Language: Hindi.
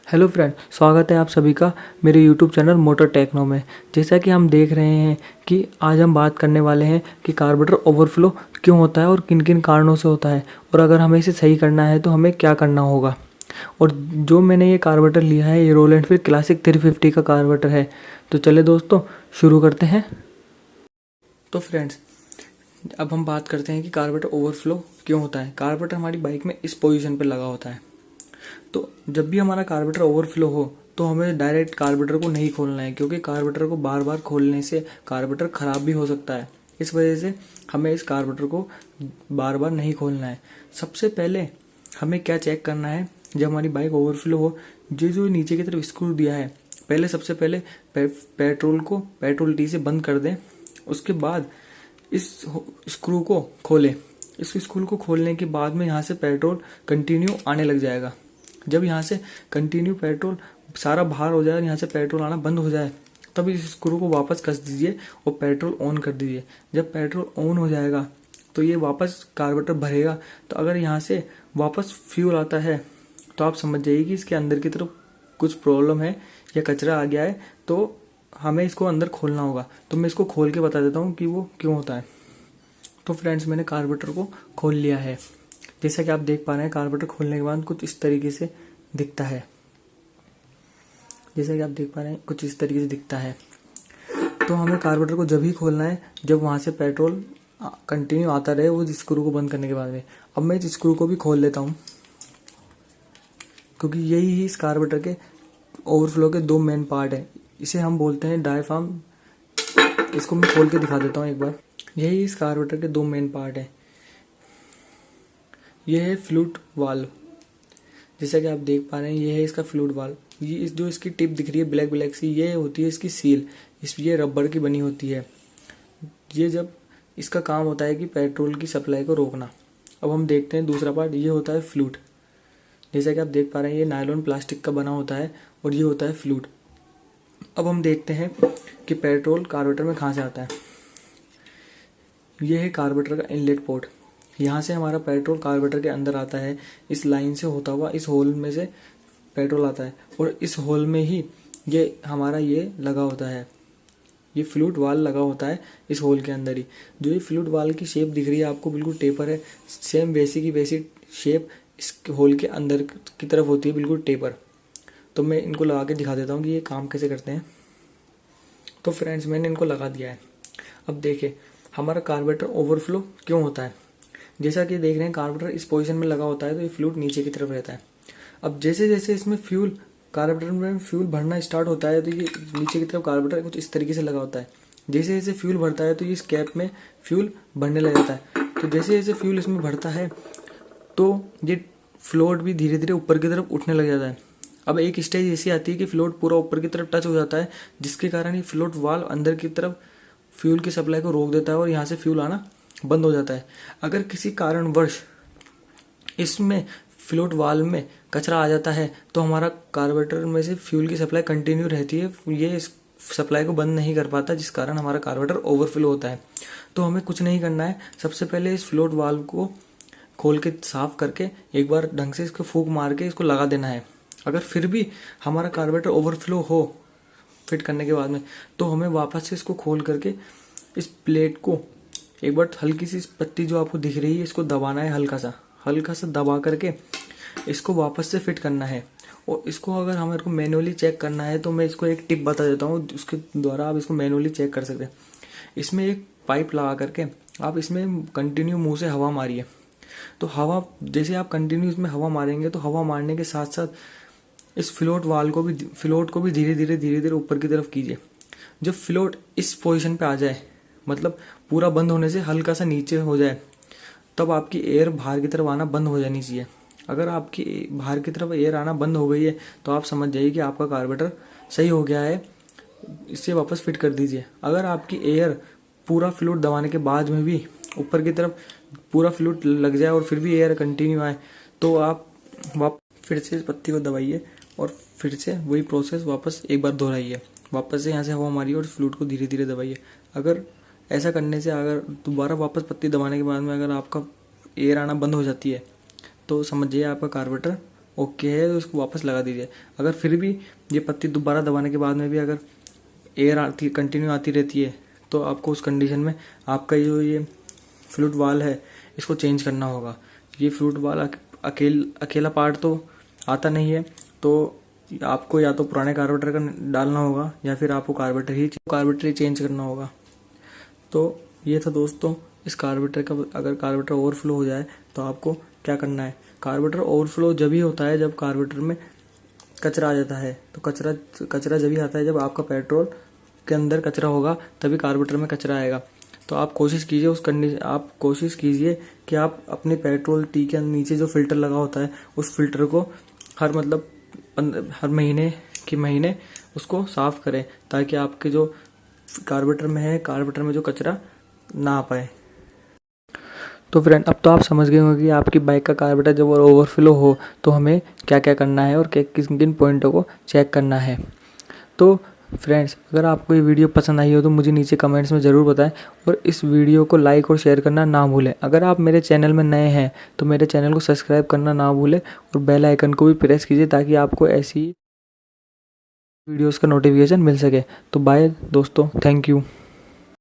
हेलो फ्रेंड, स्वागत है आप सभी का मेरे यूट्यूब चैनल मोटर टेक्नो में। जैसा कि हम देख रहे हैं कि आज हम बात करने वाले हैं कि कार्बोरेटर ओवरफ्लो क्यों होता है और किन किन कारणों से होता है, और अगर हमें इसे सही करना है तो हमें क्या करना होगा। और जो मैंने ये कार्बोरेटर लिया है, ये रोल एनफील्ड क्लासिक 350 का कार्बोरेटर है। तो चले दोस्तों, शुरू करते हैं। तो फ्रेंड्स, अब हम बात करते हैं कि कार्बोरेटर ओवरफ्लो क्यों होता है। कार्बोरेटर हमारी बाइक में इस पोजीशन पर लगा होता है। तो जब भी हमारा कार्बोरेटर ओवरफ्लो हो तो हमें डायरेक्ट कार्बोरेटर को नहीं खोलना है, क्योंकि कार्बोरेटर को बार बार खोलने से कार्बोरेटर ख़राब भी हो सकता है। इस वजह से हमें इस कार्बोरेटर को बार बार नहीं खोलना है। सबसे पहले हमें क्या चेक करना है, जब हमारी बाइक ओवरफ्लो हो, जो नीचे की तरफ स्क्रू दिया है, पहले सबसे पहले पेट्रोल को पेट्रोल टी से बंद कर दें। उसके बाद इस स्क्रू को खोलें। इस स्क्रू को खोलने के बाद में यहाँ से पेट्रोल कंटिन्यू आने लग जाएगा। जब यहाँ से कंटिन्यू पेट्रोल सारा बाहर हो जाए और यहाँ से पेट्रोल आना बंद हो जाए, तब इस स्क्रू को वापस कस दीजिए और पेट्रोल ऑन कर दीजिए। जब पेट्रोल ऑन हो जाएगा तो ये वापस कार्बोरेटर भरेगा। तो अगर यहाँ से वापस फ्यूल आता है तो आप समझ जाइए कि इसके अंदर की तरफ कुछ प्रॉब्लम है या कचरा आ गया है, तो हमें इसको अंदर खोलना होगा। तो मैं इसको खोल के बता देता हूँ कि वो क्यों होता है। तो फ्रेंड्स, मैंने कार्बोरेटर को खोल लिया है। जैसा कि आप देख पा रहे हैं, कार्बोरेटर खोलने के बाद कुछ इस तरीके से दिखता है। जैसा कि आप देख पा रहे हैं, कुछ इस तरीके से दिखता है। तो हमें कार्बोरेटर को जब ही खोलना है जब वहाँ से पेट्रोल कंटिन्यू आता रहे, वो स्क्रू को बंद करने के बाद में। अब मैं इस स्क्रू को भी खोल लेता हूँ, क्योंकि यही इस कार्बोरेटर के ओवरफ्लो के दो मेन पार्ट है। इसे हम बोलते हैं डायफ्राम। इसको मैं खोल के दिखा देता हूँ एक बार। यही इस कार्बोरेटर के दो मेन पार्ट है। यह है फ्लूइड वाल्व। जैसा कि आप देख पा रहे हैं, ये है इसका फ्लूइड वाल्व। ये जो इसकी टिप दिख रही है ब्लैक ब्लैक सी, ये होती है इसकी सील। ये रबड़ की बनी होती है। ये जब इसका काम होता है कि पेट्रोल की सप्लाई को रोकना। अब हम देखते हैं दूसरा पार्ट, ये होता है फ्लूइड। जैसा कि आप देख पा रहे हैं, ये नायलॉन प्लास्टिक का बना होता है और ये होता है फ्लूइड। अब हम देखते हैं कि पेट्रोल कार्बोरेटर में कहाँ से आता है। यह है कार्बोरेटर का इनलेट पोर्ट। यहाँ से हमारा पेट्रोल कार्बोरेटर के अंदर आता है। इस लाइन से होता हुआ इस होल में से पेट्रोल आता है, और इस होल में ही ये हमारा ये लगा होता है। ये फ्लूइड वाल लगा होता है इस होल के अंदर ही। जो ये फ्लूइड वाल की शेप दिख रही है आपको, बिल्कुल टेपर है। सेम वैसी की वैसी शेप इस होल के अंदर की तरफ होती है, बिल्कुल टेपर। तो मैं इनको लगा के दिखा देता हूँ कि ये काम कैसे करते हैं। तो फ्रेंड्स, मैंने इनको लगा दिया है। अब देखिए हमारा कार्बोरेटर ओवरफ्लो क्यों होता है। जैसा कि देख रहे हैं, कार्बोरेटर इस पोजीशन में लगा होता है तो ये फ्लूइड नीचे की तरफ रहता है। अब जैसे जैसे इसमें कार्बोरेटर में फ्यूल भरना स्टार्ट होता है, तो ये नीचे की तरफ कार्बोरेटर कुछ इस तरीके से लगा होता है। जैसे जैसे फ्यूल भरता है तो ये इस कैप में फ्यूल भरने लग जाता है। तो जैसे जैसे फ्यूल इसमें भरता है तो ये फ्लोट भी धीरे धीरे ऊपर की तरफ उठने लग जाता है। अब एक स्टेज ऐसी आती है कि फ्लोट पूरा ऊपर की तरफ टच हो जाता है, जिसके कारण ये फ्लोट वाल्व अंदर की तरफ फ्यूल की सप्लाई को रोक देता है और यहाँ से फ्यूल आना बंद हो जाता है। अगर किसी कारणवश इसमें फ्लूइड वाल्व में कचरा आ जाता है तो हमारा कार्बोरेटर में से फ्यूल की सप्लाई कंटिन्यू रहती है। ये इस सप्लाई को बंद नहीं कर पाता, जिस कारण हमारा कार्बोरेटर ओवरफ्लो होता है। तो हमें कुछ नहीं करना है। सबसे पहले इस फ्लूइड वाल्व को खोल के साफ करके एक बार ढंग से इसको फूंक मार के इसको लगा देना है। अगर फिर भी हमारा कार्बोरेटर ओवरफ्लो हो फिट करने के बाद में, तो हमें वापस से इसको खोल करके इस प्लेट को एक बार हल्की सी पत्ती जो आपको दिख रही है, इसको दबाना है। हल्का सा दबा करके इसको वापस से फिट करना है। और इसको अगर हमारे को मैनुअली चेक करना है तो मैं इसको एक टिप बता देता हूँ, उसके द्वारा आप इसको मैनुअली चेक कर सकते हैं। इसमें एक पाइप लगा करके आप इसमें कंटिन्यू मुंह से हवा मारिए। तो हवा जैसे आप कंटिन्यू इसमें हवा मारेंगे तो हवा मारने के साथ साथ इस फ्लोट को भी धीरे धीरे ऊपर की तरफ कीजिए। जब फ्लोट इस पोजीशन पे आ जाए, मतलब पूरा बंद होने से हल्का सा नीचे हो जाए, तब आपकी एयर बाहर की तरफ आना बंद हो जानी चाहिए। अगर आपकी बाहर की तरफ एयर आना बंद हो गई है तो आप समझ जाइए कि आपका कार्बोरेटर सही हो गया है। इसे वापस फिट कर दीजिए। अगर आपकी एयर पूरा फ्लूइड दबाने के बाद में भी ऊपर की तरफ पूरा फ्लूइड लग जाए और फिर भी एयर कंटिन्यू आए, तो आप फिर से इस पत्ती को दबाइए और फिर से वही प्रोसेस वापस एक बार दोहराइए। वापस से यहाँ से हवा मारिए और फ्लूइड को धीरे धीरे दबाइए। अगर ऐसा करने से अगर दोबारा वापस पत्ती दबाने के बाद में अगर आपका एयर आना बंद हो जाती है, तो समझिए आपका कार्बोरेटर ओके है तो उसको वापस लगा दीजिए। अगर फिर भी ये पत्ती दोबारा दबाने के बाद में भी अगर एयर आती कंटिन्यू आती रहती है तो आपको उस कंडीशन में आपका ये फ्लूट वाल है इसको चेंज करना होगा। ये फ्लूट वाल अकेला पार्ट तो आता नहीं है, तो आपको या तो पुराने कार्बोरेटर का डालना होगा या फिर आपको कार्बोरेटर ही चेंज करना होगा। तो ये था दोस्तों इस कार्बोरेटर का। अगर कार्बोरेटर ओवरफ्लो हो जाए तो आपको क्या करना है। कार्बोरेटर ओवरफ्लो जब ही होता है जब कार्बोरेटर में कचरा आ जाता है। तो कचरा जब ही आता है जब आपका पेट्रोल के अंदर कचरा होगा, तभी कार्बोरेटर में कचरा आएगा। तो आप कोशिश कीजिए कि आप अपने पेट्रोल टी के नीचे जो फिल्टर लगा होता है उस फिल्टर को हर महीने उसको साफ करें, ताकि आपके जो कार्बोरेटर में जो कचरा ना आ पाए। तो फ्रेंड, अब तो आप समझ गए होंगे कि आपकी बाइक का कार्बोरेटर जब ओवरफ्लो हो तो हमें क्या क्या करना है और किन पॉइंटों को चेक करना है। तो फ्रेंड्स, अगर आपको ये वीडियो पसंद आई हो तो मुझे नीचे कमेंट्स में ज़रूर बताएं और इस वीडियो को लाइक और शेयर करना ना भूलें। अगर आप मेरे चैनल में नए हैं तो मेरे चैनल को सब्सक्राइब करना ना भूलें और बेल आइकन को भी प्रेस कीजिए ताकि आपको ऐसी वीडियोस का नोटिफिकेशन मिल सके। तो बाय दोस्तों, थैंक यू।